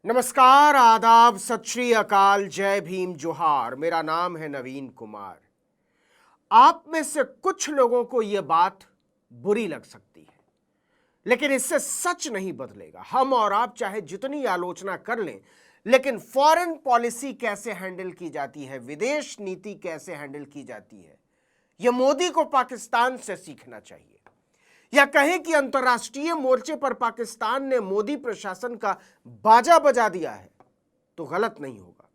नमस्कार, आदाब, सत श्री अकाल, जय भीम, जोहार। मेरा नाम है नवीन कुमार। आप में से कुछ लोगों को यह बात बुरी लग सकती है, लेकिन इससे सच नहीं बदलेगा। हम और आप चाहे जितनी आलोचना कर लें, लेकिन फॉरेन पॉलिसी कैसे हैंडल की जाती है, विदेश नीति कैसे हैंडल की जाती है, यह मोदी को पाकिस्तान से सीखना चाहिए। या कहें कि अंतर्राष्ट्रीय मोर्चे पर पाकिस्तान ने मोदी प्रशासन का बाजा बजा दिया है, तो गलत नहीं होगा।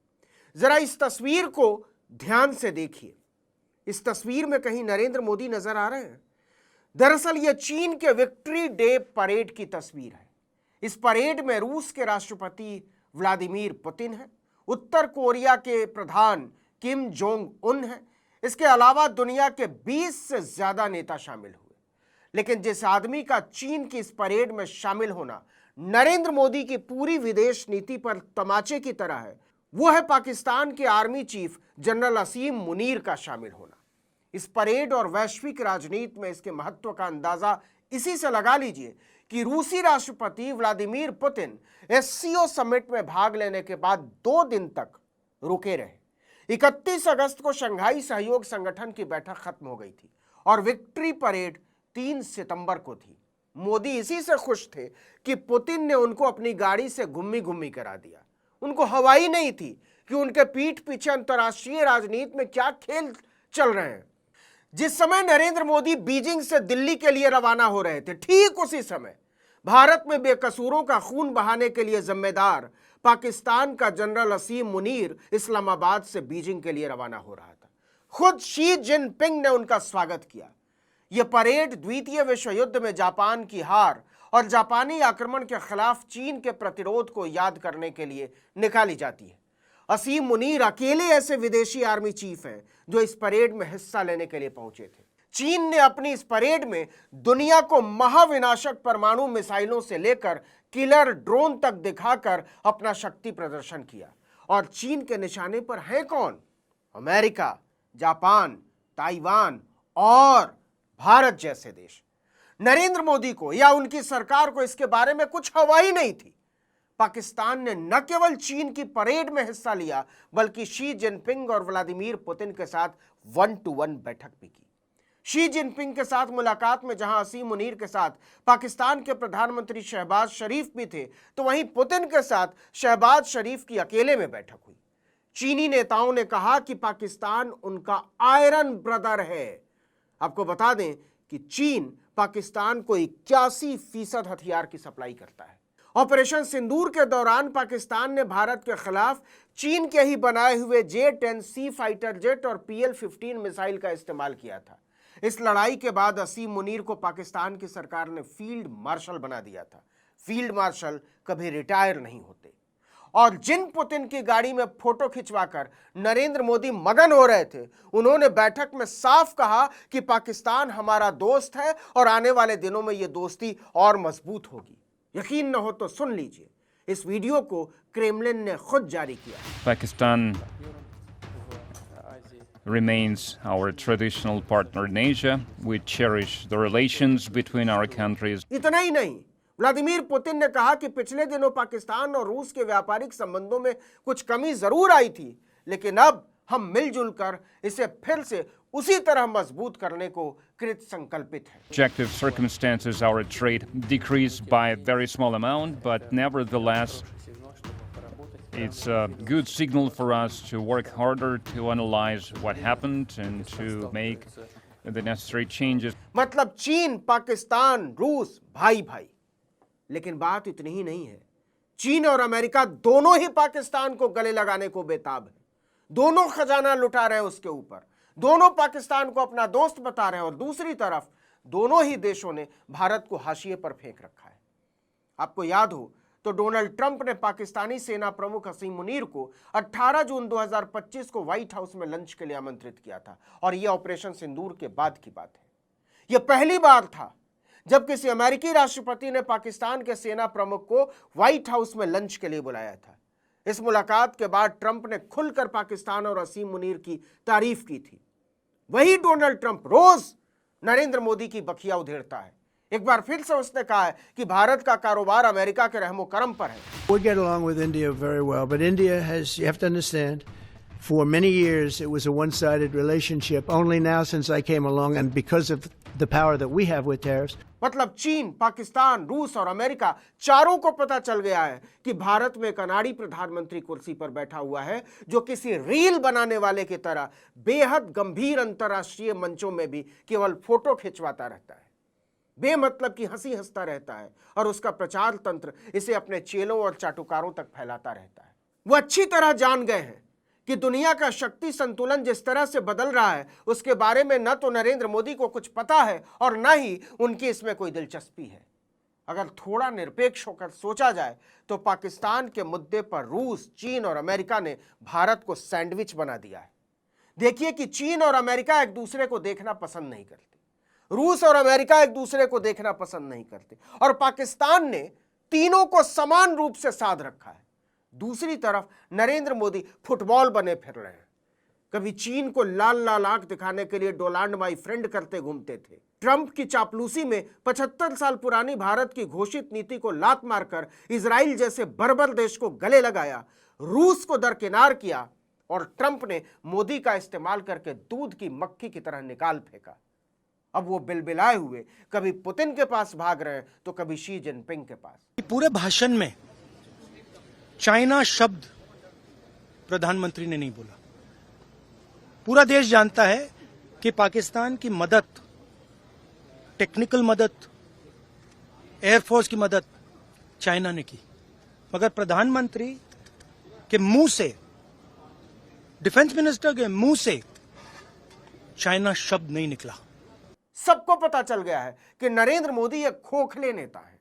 जरा इस तस्वीर को ध्यान से देखिए। इस तस्वीर में कहीं नरेंद्र मोदी नजर आ रहे हैं? दरअसल यह चीन के विक्ट्री डे परेड की तस्वीर है। इस परेड में रूस के राष्ट्रपति व्लादिमीर पुतिन है, उत्तर कोरिया के प्रधान किम जोंग उन है, इसके अलावा दुनिया के 20 से ज्यादा नेता शामिल हुए। लेकिन जिस आदमी का चीन की इस परेड में शामिल होना नरेंद्र मोदी की पूरी विदेश नीति पर तमाचे की तरह है, वो है पाकिस्तान के आर्मी चीफ जनरल असीम मुनीर का शामिल होना। इस परेड और वैश्विक राजनीति में इसके महत्व का अंदाजा इसी से लगा लीजिए कि रूसी राष्ट्रपति व्लादिमीर पुतिन एससीओ समिट में भाग लेने के बाद 2 दिन तक रुके रहे। 31 अगस्त को शंघाई सहयोग संगठन की बैठक खत्म हो गई थी और विक्ट्री परेड 3 सितंबर को थी। मोदी इसी से खुश थे कि पुतिन ने उनको अपनी गाड़ी से घुम्मी घुम्मी करा दिया। उनको हवाई नहीं थी कि उनके पीठ पीछे अंतर्राष्ट्रीय राजनीति में क्या खेल चल रहे हैं। जिस समय नरेंद्र मोदी बीजिंग से दिल्ली के लिए रवाना हो रहे थे, ठीक उसी समय भारत में बेकसूरों का खून बहाने के लिए जिम्मेदार पाकिस्तान का जनरल असीम मुनीर इस्लामाबाद से बीजिंग के लिए रवाना हो रहा था। खुद शी जिनपिंग ने उनका स्वागत किया। यह परेड द्वितीय विश्व युद्ध में जापान की हार और जापानी आक्रमण के खिलाफ चीन के प्रतिरोध को याद करने के लिए निकाली जाती है। असीम मुनीर अकेले ऐसे विदेशी आर्मी चीफ हैं जो इस परेड में हिस्सा लेने के लिए पहुंचे थे। चीन ने अपनी इस परेड में दुनिया को महाविनाशक परमाणु मिसाइलों से लेकर किलर ड्रोन तक दिखाकर अपना शक्ति प्रदर्शन किया। और चीन के निशाने पर हैं कौन? अमेरिका, जापान, ताइवान और भारत जैसे देश। नरेंद्र मोदी को या उनकी सरकार को इसके बारे में कुछ हवा ही नहीं थी। पाकिस्तान ने न केवल चीन की परेड में हिस्सा लिया, बल्कि शी जिनपिंग और व्लादिमीर पुतिन के साथ 1-to-1 बैठक भी की। शी जिनपिंग के साथ मुलाकात में जहां असीम मुनीर के साथ पाकिस्तान के प्रधानमंत्री शहबाज शरीफ भी थे, तो वहीं पुतिन के साथ शहबाज शरीफ की अकेले में बैठक हुई। चीनी नेताओं ने कहा कि पाकिस्तान उनका आयरन ब्रदर है। आपको बता दें कि चीन पाकिस्तान को 81% हथियार की सप्लाई करता है। ऑपरेशन सिंदूर के दौरान पाकिस्तान ने भारत के खिलाफ चीन के ही बनाए हुए J-10C फाइटर जेट और PL-15 मिसाइल का इस्तेमाल किया था। इस लड़ाई के बाद असीम मुनीर को पाकिस्तान की सरकार ने फील्ड मार्शल बना दिया था। फील्ड मार्शल कभी रिटायर नहीं होते। और जिन पुतिन की गाड़ी में फोटो खिंचवाकर नरेंद्र मोदी मगन हो रहे थे, उन्होंने बैठक में साफ कहा कि पाकिस्तान हमारा दोस्त है और आने वाले दिनों में यह दोस्ती और मजबूत होगी। यकीन न हो तो सुन लीजिए, इस वीडियो को क्रेमलिन ने खुद जारी किया। Pakistan remains our traditional partner in Asia. We cherish the relations between our countries. इतना ही नहीं, व्लादिमीर पुतिन ने कहा कि पिछले दिनों पाकिस्तान और रूस के व्यापारिक संबंधों में कुछ कमी जरूर आई थी, लेकिन अब हम मिलजुल कर इसे फिर से उसी तरह मजबूत करने को कृत संकल्पित हैं। Objective circumstances, our trade decreased by a very small amount, but nevertheless, it's a good signal for us to work harder to analyze what happened and to make the necessary changes. मतलब चीन, पाकिस्तान, रूस भाई भाई। लेकिन बात इतनी ही नहीं है। चीन और अमेरिका दोनों ही पाकिस्तान को गले लगाने को बेताब है। दोनों खजाना लुटा रहे हैं उसके ऊपर। दोनों पाकिस्तान को अपना दोस्त बता रहे हैं और दूसरी तरफ दोनों ही देशों ने भारत को हाशिए पर फेंक रखा है। आपको याद हो तो डोनाल्ड ट्रंप ने पाकिस्तानी सेना प्रमुख असीम मुनीर को 18 जून 2025 को व्हाइट हाउस में लंच के लिए आमंत्रित किया था और यह ऑपरेशन सिंदूर के बाद की बात है। यह पहली बार था जब किसी अमेरिकी राष्ट्रपति ने पाकिस्तान के सेना प्रमुख को व्हाइट हाउस में लंच के लिए बुलाया था। इस मुलाकात के बाद ट्रंप ने खुलकर पाकिस्तान और असीम मुनीर की तारीफ की थी। वही डोनाल्ड ट्रंप रोज नरेंद्र मोदी की बखिया उधेड़ता है। एक बार फिर से उसने कहा है कि भारत का कारोबार अमेरिका के रहमो करम पर है। We get along with India very well, but India has, you have to understand, for many years it was a one-sided relationship. Only now since I came along and because of the power that we have with tariffs. मतलब चीन, पाकिस्तान, रूस और America चारों को पता चल गया है कि भारत में एक अनाड़ी प्रधानमंत्री कुर्सी पर बैठा हुआ है जो किसी रील बनाने वाले की तरह बेहद गंभीर अंतर्राष्ट्रीय मंचों में भी केवल फोटो खिंचवाता रहता है, बेमतलब की हंसी हंसता रहता है और उसका प्रचार तंत्र इसे अपने चेलों और चाटुकारों तक फैलाता रहता है। वो अच्छी तरह जान गए हैं कि दुनिया का शक्ति संतुलन जिस तरह से बदल रहा है उसके बारे में न तो नरेंद्र मोदी को कुछ पता है और न ही उनकी इसमें कोई दिलचस्पी है। अगर थोड़ा निरपेक्ष होकर सोचा जाए तो पाकिस्तान के मुद्दे पर रूस, चीन और अमेरिका ने भारत को सैंडविच बना दिया है। देखिए कि चीन और अमेरिका एक दूसरे को देखना पसंद नहीं करते, रूस और अमेरिका एक दूसरे को देखना पसंद नहीं करते और पाकिस्तान ने तीनों को समान रूप से साध रखा है। दूसरी तरफ नरेंद्र मोदी फुटबॉल बने फिर रहे हैं। कभी चीन को लाल लाल आंख दिखाने के लिए डोनाल्ड माई फ्रेंड करते घूमते थे। ट्रंप की चापलूसी में 75 साल पुरानी भारत की घोषित नीति को लात मारकर इजराइल जैसे बर्बर देश को गले लगाया, रूस को दरकिनार किया और ट्रंप ने मोदी का इस्तेमाल करके दूध की मक्खी की तरह निकाल फेंका। अब वो बिलबिलाए हुए कभी पुतिन के पास भाग रहे हैं तो कभी शी जिनपिंग के पास। पूरे भाषण में चाइना शब्द प्रधानमंत्री ने नहीं बोला। पूरा देश जानता है कि पाकिस्तान की मदद, टेक्निकल मदद, एयरफोर्स की मदद चाइना ने की, मगर प्रधानमंत्री के मुंह से, डिफेंस मिनिस्टर के मुंह से चाइना शब्द नहीं निकला। सबको पता चल गया है कि नरेंद्र मोदी एक खोखले नेता हैं।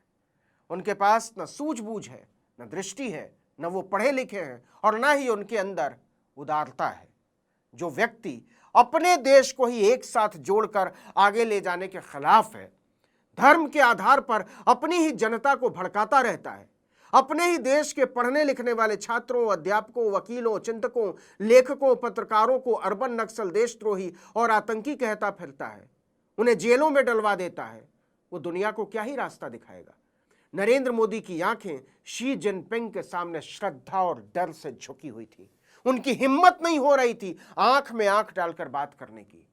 उनके पास न सूझबूझ है, न दृष्टि है, न वो पढ़े लिखे हैं और न ही उनके अंदर उदारता है। जो व्यक्ति अपने देश को ही एक साथ जोड़कर आगे ले जाने के खिलाफ है, धर्म के आधार पर अपनी ही जनता को भड़काता रहता है, अपने ही देश के पढ़ने लिखने वाले छात्रों, अध्यापकों, वकीलों, चिंतकों, लेखकों, पत्रकारों को अर्बन नक्सल, देशद्रोही और आतंकी कहता फिरता है, उन्हें जेलों में डलवा देता है, वो दुनिया को क्या ही रास्ता दिखाएगा। नरेंद्र मोदी की आंखें शी जिनपिंग के सामने श्रद्धा और डर से झुकी हुई थी। उनकी हिम्मत नहीं हो रही थी आंख में आंख डालकर बात करने की।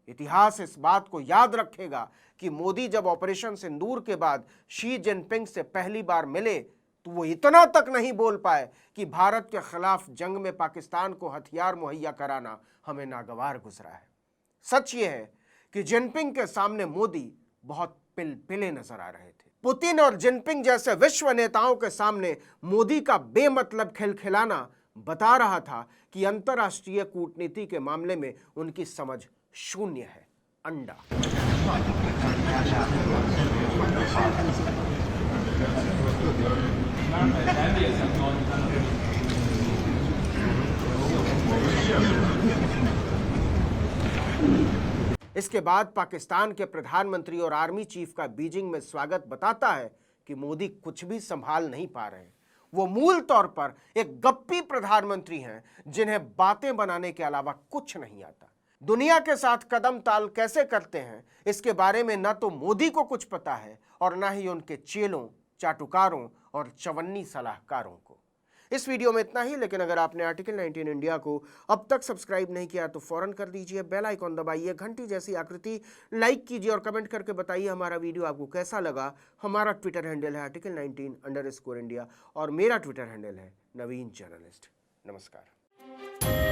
इतिहास इस बात को याद रखेगा कि मोदी जब ऑपरेशन सिंदूर के बाद शी जिनपिंग से पहली बार मिले तो वो इतना तक नहीं बोल पाए कि भारत के खिलाफ जंग में पाकिस्तान को हथियार मुहैया कराना हमें नागवार गुजरा है। सच ये है कि जिनपिंग के सामने मोदी बहुत पिलपिले नजर आ रहे थे। पुतिन और जिनपिंग जैसे विश्व नेताओं के सामने मोदी का बेमतलब खिलखिलाना बता रहा था कि अंतर्राष्ट्रीय कूटनीति के मामले में उनकी समझ शून्य है। अंडा। इसके बाद पाकिस्तान के प्रधानमंत्री और आर्मी चीफ का बीजिंग में स्वागत बताता है कि मोदी कुछ भी संभाल नहीं पा रहे हैं। वो मूल तौर पर एक गप्पी प्रधानमंत्री हैं जिन्हें बातें बनाने के अलावा कुछ नहीं आता। दुनिया के साथ कदम ताल कैसे करते हैं इसके बारे में न तो मोदी को कुछ पता है और न ही उनके चेलों, चाटुकारों और चवन्नी सलाहकारों को। इस वीडियो में इतना ही, लेकिन अगर आपने आर्टिकल 19 इंडिया को अब तक सब्सक्राइब नहीं किया तो फौरन कर दीजिए, बेल आइकॉन दबाइए, घंटी जैसी आकृति लाइक कीजिए और कमेंट करके बताइए हमारा वीडियो आपको कैसा लगा। हमारा ट्विटर हैंडल है article19_India और मेरा ट्विटर हैंडल है नवीन जर्नलिस्ट। नमस्कार।